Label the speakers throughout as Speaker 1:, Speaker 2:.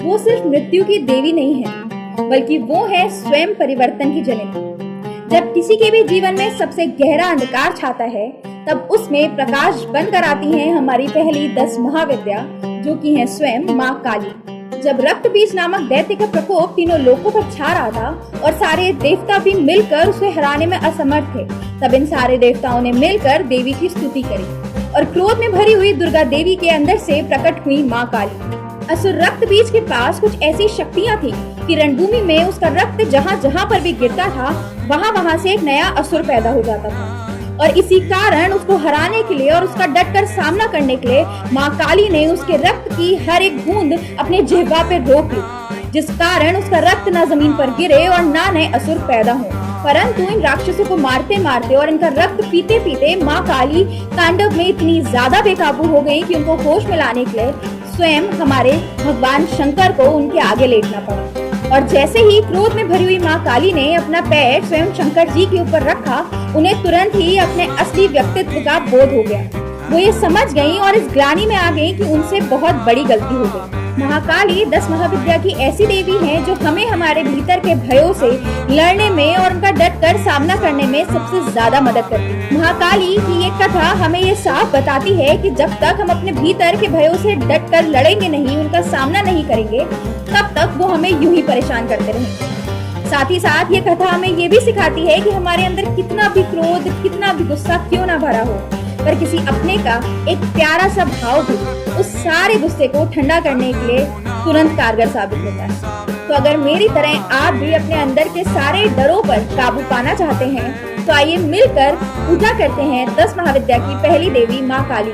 Speaker 1: वो सिर्फ मृत्यु की देवी नहीं है, बल्कि वो है स्वयं परिवर्तन की जननी। जब किसी के भी जीवन में सबसे गहरा अंधकार छाता है, तब उसमें प्रकाश बनकर आती है हमारी पहली 10 महाविद्या, जो कि है स्वयं माँ काली। जब रक्त बीज नामक दैत्य का प्रकोप तीनों लोकों पर छा रहा था और सारे देवता भी मिलकर उसे हराने में असमर्थ थे, तब इन सारे देवताओं ने मिलकर देवी की स्तुति करी और क्रोध में भरी हुई दुर्गा देवी के अंदर से प्रकट हुई माँ काली। असुर रक्त बीज के पास कुछ ऐसी शक्तियाँ थी कि रणभूमि में उसका रक्त जहाँ जहाँ पर भी गिरता था, वहाँ वहाँ से एक नया असुर पैदा हो जाता था। और इसी कारण उसको हराने के लिए और उसका डटकर सामना करने के लिए माँ काली ने उसके रक्त की हर एक बूंद अपने जिह्वा पे रोक ली, जिस कारण उसका रक्त ना जमीन पर गिरे और ना नए असुर पैदा हो। परंतु इन राक्षसों को मारते मारते और इनका रक्त पीते पीते माँ काली तांडव में इतनी ज्यादा बेकाबू हो गई कि उनको होश में लाने के लिए स्वयं हमारे भगवान शंकर को उनके आगे लेटना पड़ा। और जैसे ही क्रोध में भरी हुई माँ काली ने अपना पैर स्वयं शंकर जी के ऊपर रखा, उन्हें तुरंत ही अपने असली व्यक्तित्व का बोध हो गया। वो ये समझ गईं और इस ग्लानि में आ गईं कि उनसे बहुत बड़ी गलती हो गई। महाकाली 10 महाविद्या की ऐसी देवी हैं जो हमें हमारे भीतर के भयों से लड़ने में और उनका डटकर सामना करने में सबसे ज्यादा मदद करती है। महाकाली की ये कथा हमें ये साफ बताती है कि जब तक हम अपने भीतर के भयों से डटकर लड़ेंगे नहीं, उनका सामना नहीं करेंगे, तब तक वो हमें यूं ही परेशान करते रहेंगे। साथ ही साथ ये कथा हमें ये भी सिखाती है कि हमारे अंदर कितना भी क्रोध, कितना भी गुस्सा क्यों ना भरा हो, पर किसी अपने का एक प्यारा सा भाव भी उस सारे गुस्से को ठंडा करने के लिए तुरंत कारगर साबित होता है। तो अगर मेरी तरह आप भी अपने अंदर के सारे डरों पर काबू पाना चाहते हैं, तो आइए मिलकर पूजा करते हैं 10 महाविद्या की पहली देवी माँ काली।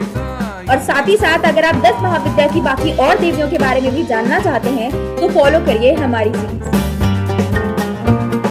Speaker 1: और साथ ही साथ अगर आप 10 महाविद्या की बाकी और देवियों के बारे में भी जानना चाहते हैं, तो फॉलो करिए हमारी सीरीज।